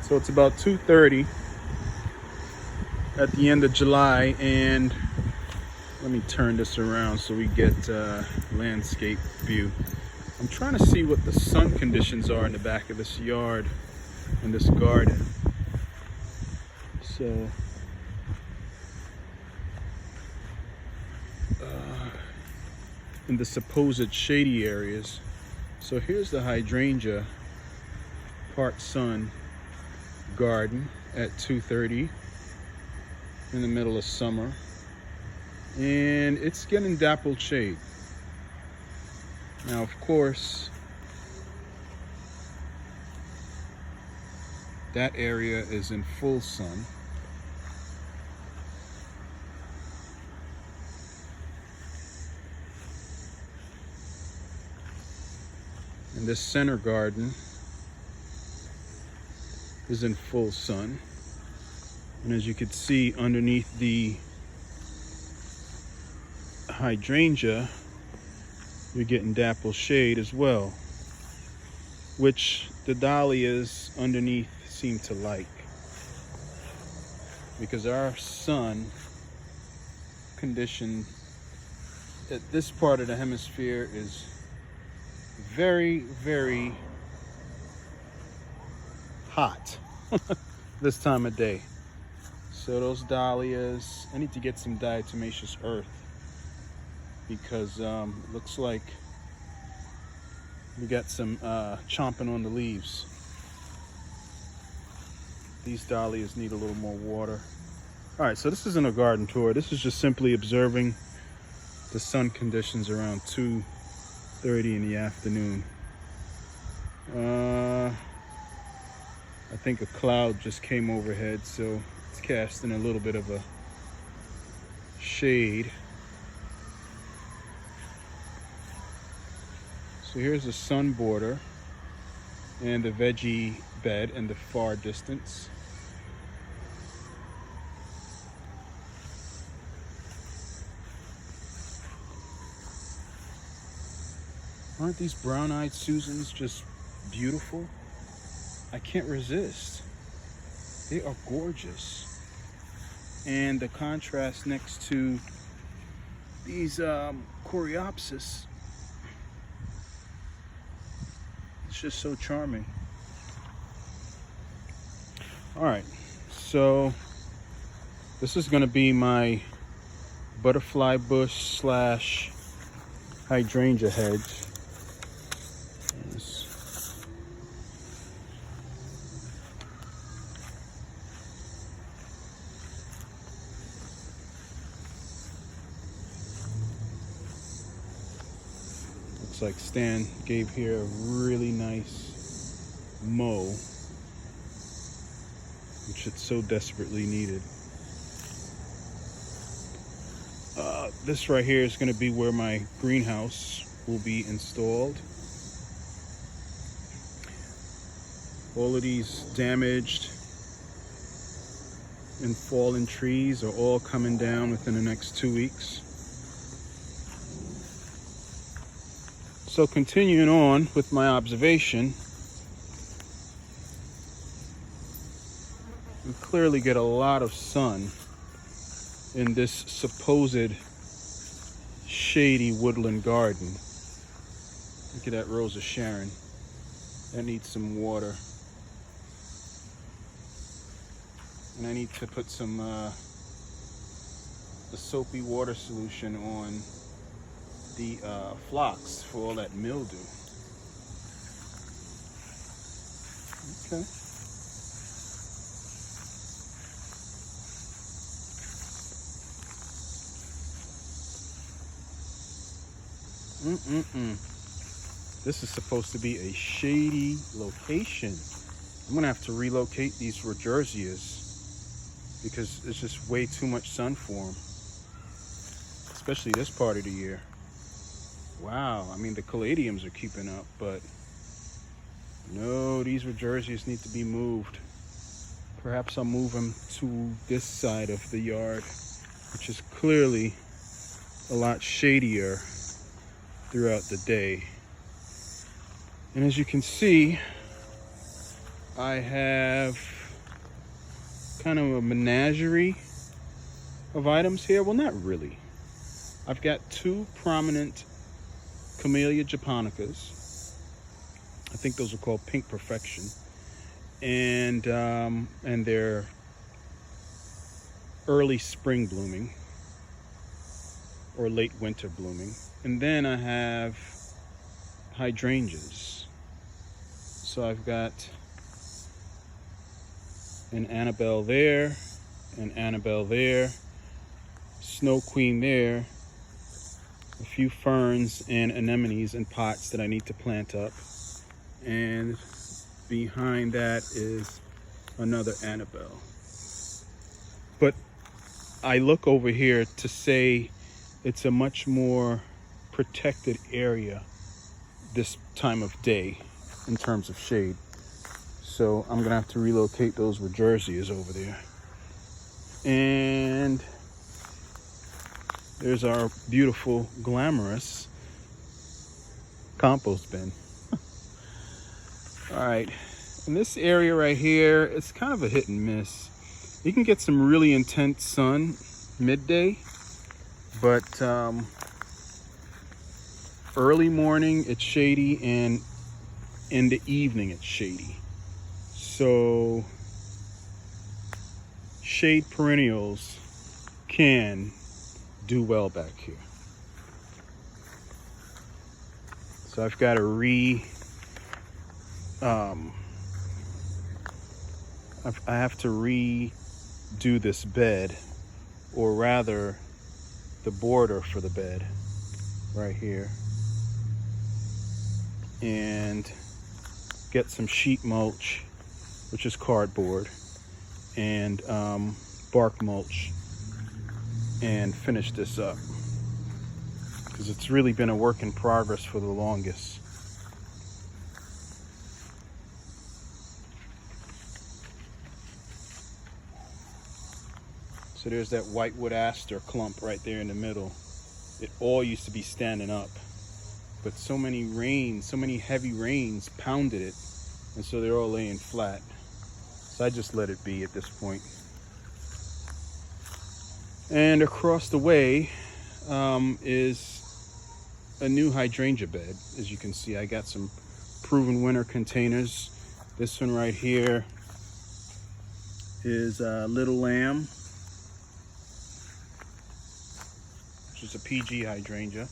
So it's about 2:30 at the end of July, and let me turn this around so we get landscape view. I'm trying to see what the sun conditions are in the back of this yard, in this garden. So in the supposed shady areas. So here's the hydrangea part sun garden at 2:30 in the middle of summer, and it's getting dappled shade. Now, of course, that area is in full sun. And this center garden is in full sun. And as you can see underneath the hydrangea, you're getting dapple shade as well, which the dahlias underneath seem to like, because our sun condition at this part of the hemisphere is very, very hot this time of day. So those dahlias, I need to get some diatomaceous earth, because it looks like we got some chomping on the leaves. These dahlias need a little more water. All right, so this isn't a garden tour. This is just simply observing the sun conditions around 2:30 in the afternoon. I think a cloud just came overhead, so it's casting a little bit of a shade. So here's the sun border and the veggie bed in the far distance. Aren't these brown-eyed Susans just beautiful? I can't resist. They are gorgeous. And the contrast next to these coreopsis, it's just so charming. All right, so this is gonna be my butterfly bush slash hydrangea hedge. Looks like Stan gave here a really nice mow, which it so desperately needed. This right here is going to be where my greenhouse will be installed. All of these damaged and fallen trees are all coming down within the next 2 weeks. So continuing on with my observation, we clearly get a lot of sun in this supposed shady woodland garden. Look at that Rose of Sharon. That needs some water. And I need to put some a soapy water solution on the phlox for all that mildew. Okay. This is supposed to be a shady location. I'm gonna have to relocate these Rodgersias because it's just way too much sun for them, especially this part of the year. Wow, I mean, the caladiums are keeping up, but no, these Rodgersias need to be moved. Perhaps I'll move them to this side of the yard, which is clearly a lot shadier throughout the day. And as you can see, I have kind of a menagerie of items here. Well, not really. I've got two prominent Camellia japonicas. I think those are called Pink Perfection, and they're early spring blooming or late winter blooming. And then I have hydrangeas. So I've got an Annabelle there, an Annabelle there, Snow Queen there, a few ferns and anemones in pots that I need to plant up. And behind that is another Annabelle. But I look over here to say it's a much more protected area this time of day in terms of shade. So I'm gonna have to relocate those Rodgersias over there. And there's our beautiful, glamorous compost bin. All right, in this area right here, it's kind of a hit and miss. You can get some really intense sun midday, but early morning it's shady, and in the evening it's shady. So shade perennials can do well back here. So I've got to I have to redo this bed, or rather the border for the bed right here, and get some sheet mulch, which is cardboard, and bark mulch, and finish this up, because it's really been a work in progress for the longest. So there's that whitewood aster clump right there in the middle. It all used to be standing up, but so many rains, so many heavy rains pounded it, and so they're all laying flat. So I just let it be at this point. And across the way is a new hydrangea bed. As you can see, I got some proven winter containers. This one right here is Little Lamb, which is a PG hydrangea.